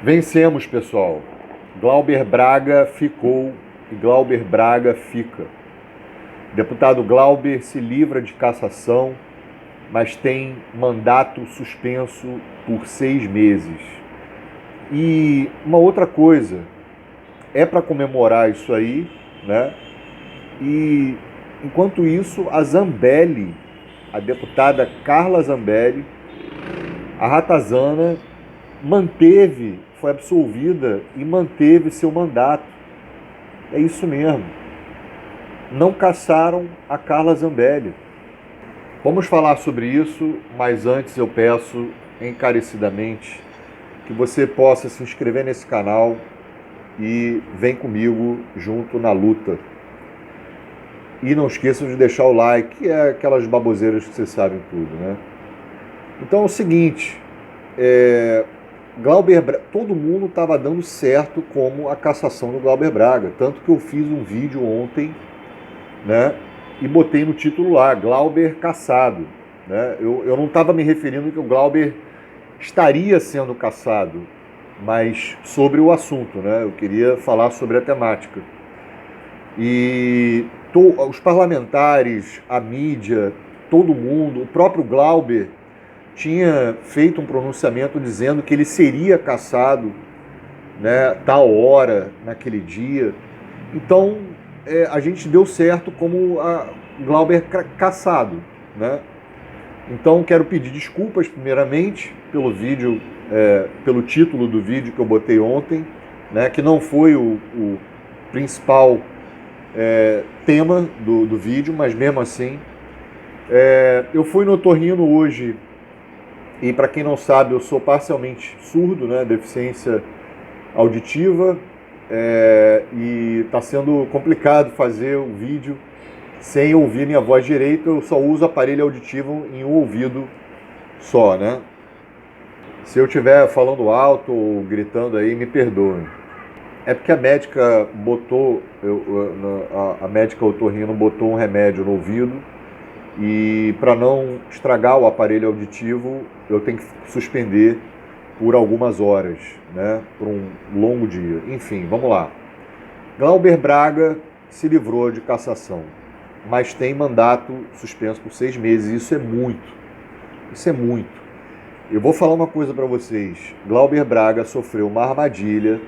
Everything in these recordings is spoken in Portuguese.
Vencemos, pessoal. Glauber Braga ficou e Glauber Braga fica. Deputado Glauber se livra de cassação, mas tem mandato suspenso por 6 meses. E uma outra coisa, é para comemorar isso aí, né? E enquanto isso, a Zambelli, a deputada Carla Zambelli, a ratazana, foi absolvida e manteve seu mandato. É isso mesmo. Não cassaram a Carla Zambelli. Vamos falar sobre isso, mas antes eu peço encarecidamente que você possa se inscrever nesse canal e vem comigo junto na luta. E não esqueçam de deixar o like, que é aquelas baboseiras que vocês sabem tudo, né? Então é o seguinte, todo mundo estava dando certo como a cassação do Glauber Braga, tanto que eu fiz um vídeo ontem, né, e botei no título lá, Glauber cassado, né? Eu não estava me referindo que o Glauber estaria sendo cassado, mas sobre o assunto, né? Eu queria falar sobre a temática. E os parlamentares, a mídia, todo mundo, o próprio Glauber tinha feito um pronunciamento dizendo que ele seria cassado, né, tal hora, naquele dia. Então, a gente deu certo como a Glauber cassado, né? Então, quero pedir desculpas, primeiramente, pelo vídeo, pelo título do vídeo que eu botei ontem, né, que não foi o principal tema do vídeo, mas mesmo assim. Eu fui no otorrino hoje. E para quem não sabe, eu sou parcialmente surdo, né, deficiência auditiva, e está sendo complicado fazer o vídeo sem ouvir minha voz direito. Eu só uso aparelho auditivo em um ouvido só, né? Se eu estiver falando alto ou gritando aí, me perdoem. É porque a médica a médica otorrino botou um remédio no ouvido. E para não estragar o aparelho auditivo, eu tenho que suspender por algumas horas, né, por um longo dia. Enfim, vamos lá. Glauber Braga se livrou de cassação, mas tem mandato suspenso por 6 meses. Isso é muito. Isso é muito. Eu vou falar uma coisa para vocês. Glauber Braga sofreu uma armadilha,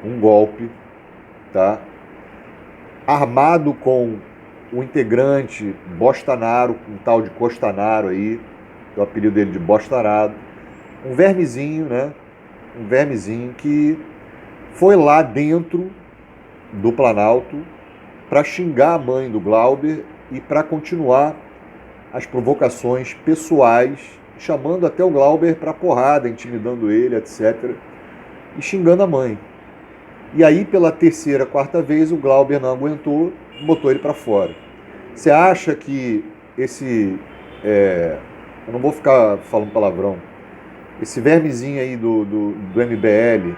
um golpe, tá? Armado com o integrante Bostanaro, um tal de Costanaro aí, que é o apelido dele de Bostanaro, um vermezinho, né? Um vermezinho que foi lá dentro do Planalto para xingar a mãe do Glauber e para continuar as provocações pessoais, chamando até o Glauber para porrada, intimidando ele, etc. E xingando a mãe. E aí, pela terceira, quarta vez, o Glauber não aguentou, botou ele para fora. Você acha que eu não vou ficar falando palavrão, esse vermezinho aí do MBL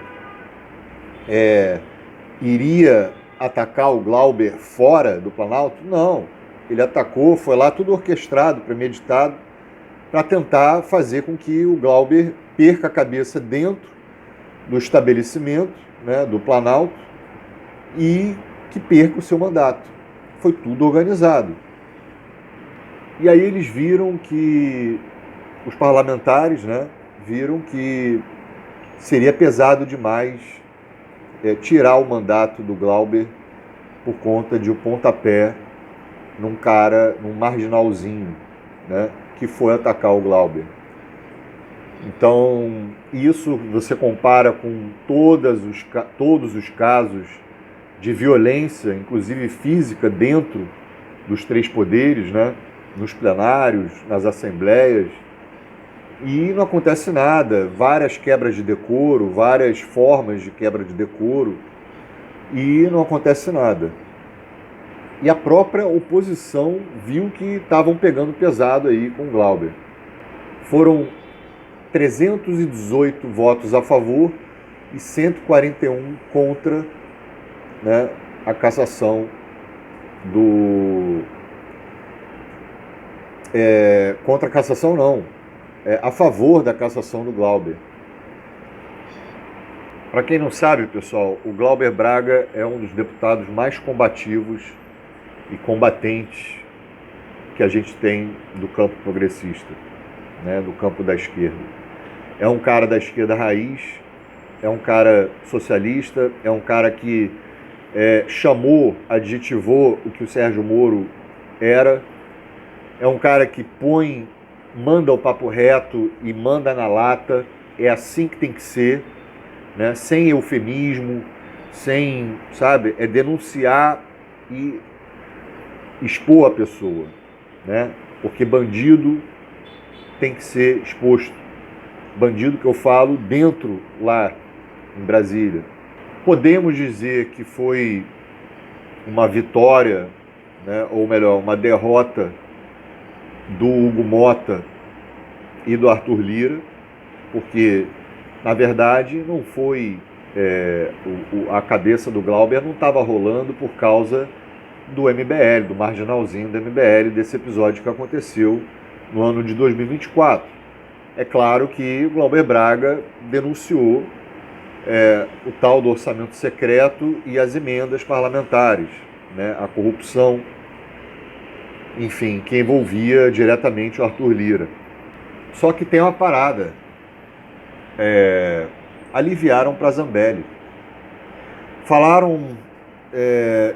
iria atacar o Glauber fora do Planalto? Não. Ele atacou, foi lá tudo orquestrado, premeditado, para tentar fazer com que o Glauber perca a cabeça dentro do estabelecimento, né, do Planalto, e que perca o seu mandato. Foi tudo organizado. E aí eles viram que, os parlamentares, né, viram que seria pesado demais tirar o mandato do Glauber por conta de um pontapé num marginalzinho, né, que foi atacar o Glauber. Então, isso você compara com todos os casos de violência, inclusive física, dentro dos 3 poderes, né? Nos plenários, nas assembleias, e não acontece nada. Várias quebras de decoro, várias formas de quebra de decoro, e não acontece nada. E a própria oposição viu que estavam pegando pesado aí com o Glauber. Foram 318 votos a favor e 141 contra, né, a cassação contra a cassação não, a favor da cassação do Glauber. Para quem não sabe, pessoal, o Glauber Braga é um dos deputados mais combativos e combatentes que a gente tem do campo progressista, né, do campo da esquerda. É um cara da esquerda raiz, é um cara socialista, é um cara que adjetivou o que o Sérgio Moro era, é um cara que manda o papo reto e manda na lata, é assim que tem que ser, né? Sem eufemismo, sem, sabe, denunciar e expor a pessoa, né? Porque bandido tem que ser exposto. Bandido que eu falo dentro lá em Brasília. Podemos dizer que foi uma vitória, né, ou melhor, uma derrota do Hugo Mota e do Arthur Lira, porque na verdade não foi a cabeça do Glauber não estava rolando por causa do MBL, do marginalzinho do MBL, desse episódio que aconteceu no ano de 2024. É claro que o Glauber Braga denunciou o tal do orçamento secreto e as emendas parlamentares, né, a corrupção, enfim, que envolvia diretamente o Arthur Lira. Só que tem uma parada. Aliviaram para Zambelli.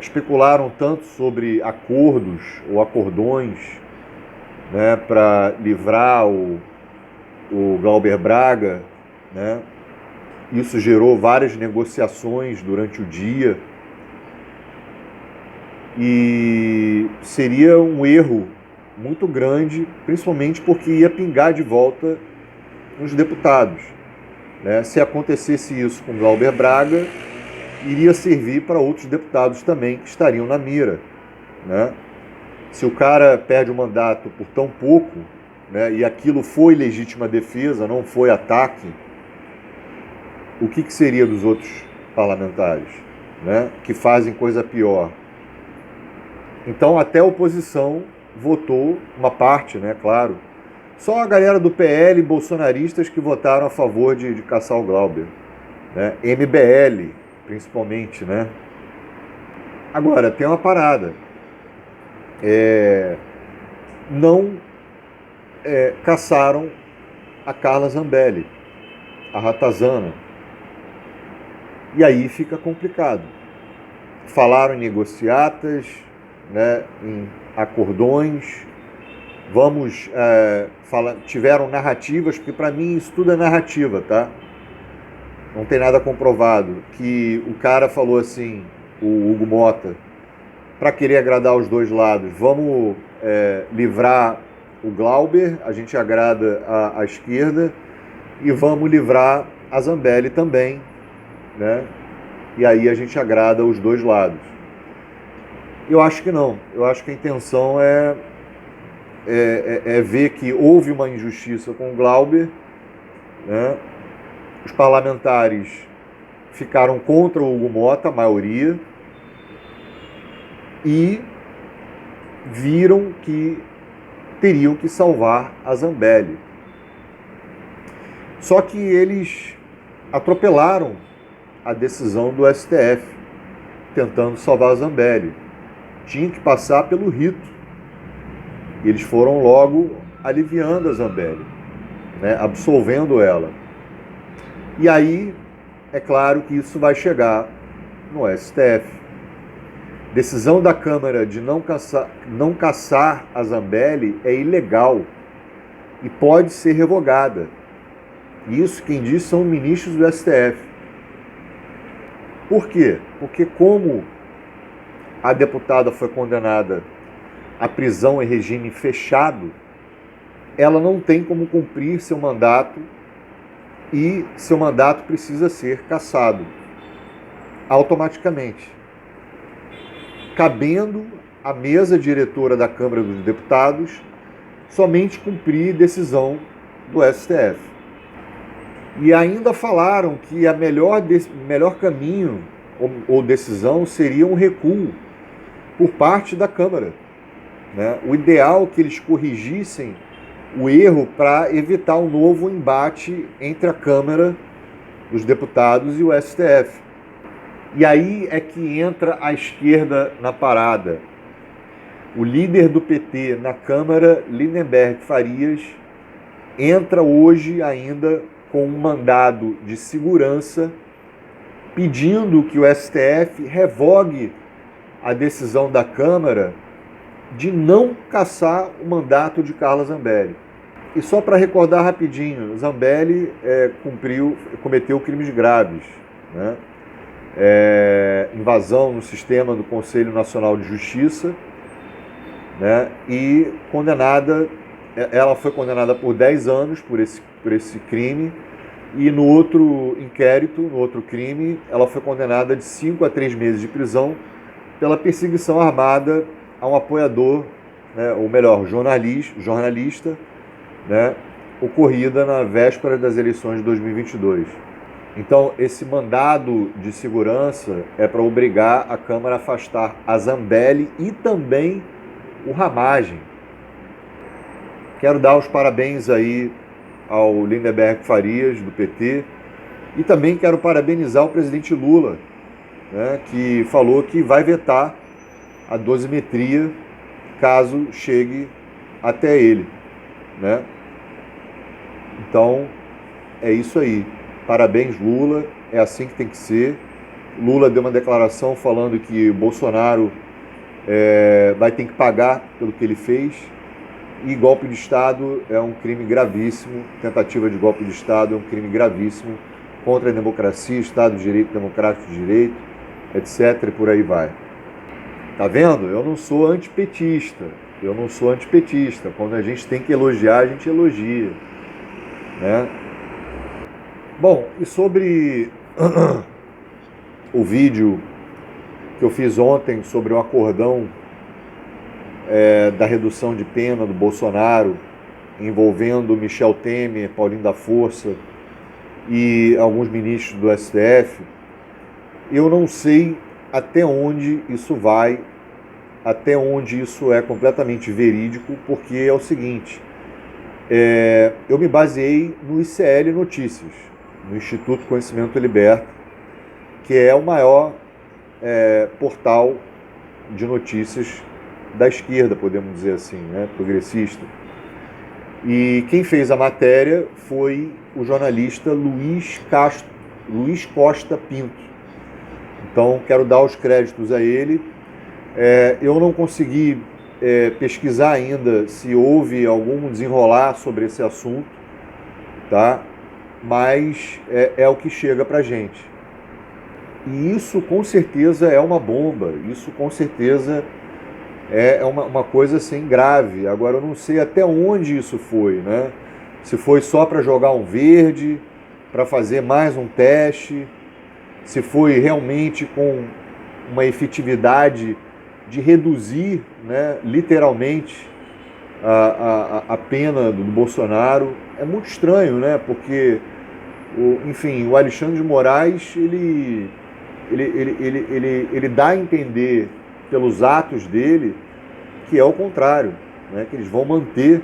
Especularam tanto sobre acordos ou acordões, né, para livrar o Glauber Braga, né? Isso gerou várias negociações durante o dia e seria um erro muito grande, principalmente porque ia pingar de volta nos deputados, né? Se acontecesse isso com Glauber Braga, iria servir para outros deputados também que estariam na mira, né? Se o cara perde o mandato por tão pouco, né, e aquilo foi legítima defesa, não foi ataque, o que seria dos outros parlamentares, né, que fazem coisa pior? Então até a oposição votou, uma parte, né, claro. Só a galera do PL e bolsonaristas que votaram a favor de caçar o Glauber, né? MBL, principalmente, né? Agora, tem uma parada. Não caçaram a Carla Zambelli, a Ratazana. E aí fica complicado. Falaram em negociatas, né, em acordões, tiveram narrativas, porque para mim isso tudo é narrativa, tá? Não tem nada comprovado. Que o cara falou assim, o Hugo Mota, para querer agradar os dois lados, vamos livrar o Glauber, a gente agrada a esquerda, e vamos livrar a Zambelli também, né? E aí a gente agrada os dois lados. Eu acho que não. Eu acho que a intenção é ver que houve uma injustiça com o Glauber, né? Os parlamentares ficaram contra o Hugo Mota, a maioria, e viram que teriam que salvar a Zambelli. Só que eles atropelaram a decisão do STF, tentando salvar a Zambelli. Tinha que passar pelo rito. E eles foram logo aliviando a Zambelli, né, absolvendo ela. E aí, é claro que isso vai chegar no STF. Decisão da Câmara de não caçar a Zambelli é ilegal e pode ser revogada. Isso quem diz são ministros do STF. Por quê? Porque como a deputada foi condenada à prisão em regime fechado, ela não tem como cumprir seu mandato e seu mandato precisa ser cassado automaticamente, cabendo à mesa diretora da Câmara dos Deputados somente cumprir decisão do STF. E ainda falaram que a melhor caminho ou decisão seria um recuo por parte da Câmara, né? O ideal é que eles corrigissem o erro para evitar um novo embate entre a Câmara dos deputados e o STF. E aí é que entra a esquerda na parada. O líder do PT na Câmara, Lindenberg Farias, entra hoje ainda com um mandado de segurança pedindo que o STF revogue a decisão da Câmara de não cassar o mandato de Carla Zambelli. E só para recordar rapidinho, Zambelli cometeu crimes graves, né? Invasão no sistema do Conselho Nacional de Justiça, né? E ela foi condenada por 10 anos por esse crime, e no outro inquérito, no outro crime, ela foi condenada de 5 a 3 meses de prisão pela perseguição armada a um apoiador, né? Ou melhor, jornalista, né? Ocorrida na véspera das eleições de 2022. Então, esse mandado de segurança é para obrigar a Câmara a afastar a Zambelli e também o Ramagem. Quero dar os parabéns aí ao Lindenberg Farias, do PT, e também quero parabenizar o presidente Lula, né, que falou que vai vetar a dosimetria caso chegue até ele, né? Então, é isso aí. Parabéns, Lula. É assim que tem que ser. Lula deu uma declaração falando que Bolsonaro vai ter que pagar pelo que ele fez. E golpe de Estado é um crime gravíssimo. Tentativa de golpe de Estado é um crime gravíssimo contra a democracia, Estado de Direito, democrático de direito, etc. E por aí vai. Tá vendo? Eu não sou antipetista. Quando a gente tem que elogiar, a gente elogia, né? Bom, e sobre o vídeo que eu fiz ontem sobre o acordão da redução de pena do Bolsonaro, envolvendo Michel Temer, Paulinho da Força e alguns ministros do STF, eu não sei até onde isso vai, até onde isso é completamente verídico, porque é o seguinte, eu me baseei no ICL Notícias, no Instituto Conhecimento Liberta, que é o maior portal de notícias da esquerda, podemos dizer assim, né, progressista. E quem fez a matéria foi o jornalista Luiz Costa Pinto. Então, quero dar os créditos a ele. Eu não consegui pesquisar ainda se houve algum desenrolar sobre esse assunto, tá? Mas é o que chega pra gente. E isso com certeza é uma bomba, isso com certeza é uma coisa assim grave. Agora eu não sei até onde isso foi, né? Se foi só para jogar um verde, para fazer mais um teste, se foi realmente com uma efetividade de reduzir, né, literalmente a pena do Bolsonaro. É muito estranho, né? Porque o Alexandre de Moraes ele dá a entender pelos atos dele que é o contrário, né? Que eles vão manter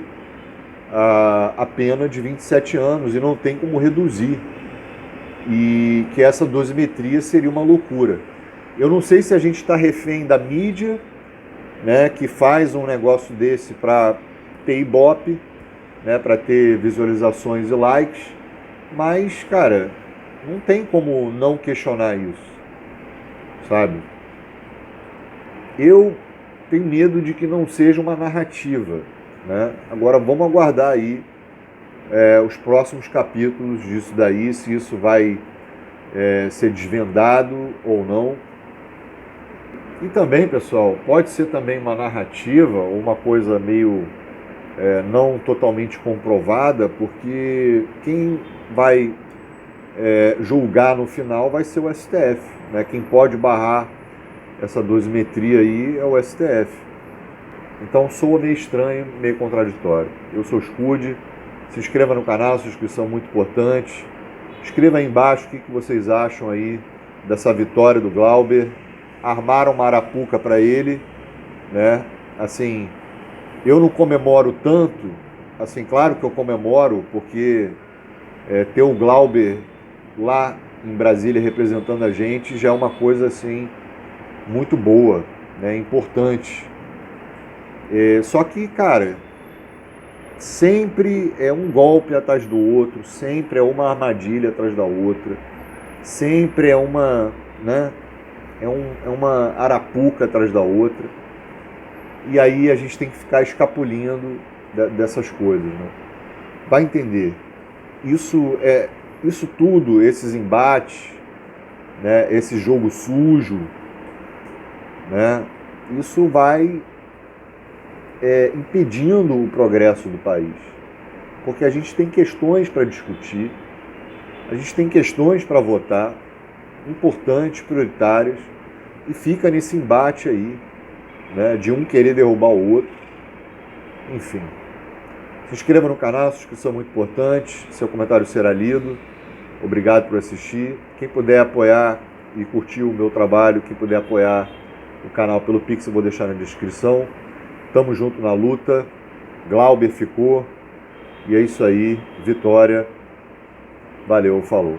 a pena de 27 anos e não tem como reduzir, e que essa dosimetria seria uma loucura. Eu não sei se a gente está refém da mídia, né, que faz um negócio desse para ter ibope, né, para ter visualizações e likes, mas, cara, não tem como não questionar isso, sabe? Eu tenho medo de que não seja uma narrativa, né? Agora vamos aguardar aí os próximos capítulos disso daí, se isso vai ser desvendado ou não. E também, pessoal, pode ser também uma narrativa ou uma coisa meio não totalmente comprovada, porque quem vai julgar no final vai ser o STF, né? Quem pode barrar essa dosimetria aí é o STF. Então soa meio estranho, meio contraditório. Eu sou o Scud, se inscreva no canal, sua inscrição é muito importante. Escreva aí embaixo o que vocês acham aí dessa vitória do Glauber. Armaram uma arapuca para ele, né? Assim, eu não comemoro tanto, assim, claro que eu comemoro, porque ter o Glauber lá em Brasília representando a gente já é uma coisa assim muito boa, né, importante. Só que, cara, sempre é um golpe atrás do outro, sempre é uma armadilha atrás da outra, sempre é uma, né, é uma arapuca atrás da outra. E aí a gente tem que ficar escapulindo dessas coisas, né? Vai entender. Isso tudo, esses embates, né, esse jogo sujo, né, isso vai impedindo o progresso do país. Porque a gente tem questões para discutir, a gente tem questões para votar, importantes, prioritárias, e fica nesse embate aí, né, de um querer derrubar o outro. Enfim. Se inscreva no canal, sua inscrição é muito importante, seu comentário será lido. Obrigado por assistir. Quem puder apoiar e curtir o meu trabalho, quem puder apoiar o canal pelo Pix, eu vou deixar na descrição. Tamo junto na luta. Glauber ficou. E é isso aí. Vitória. Valeu, falou.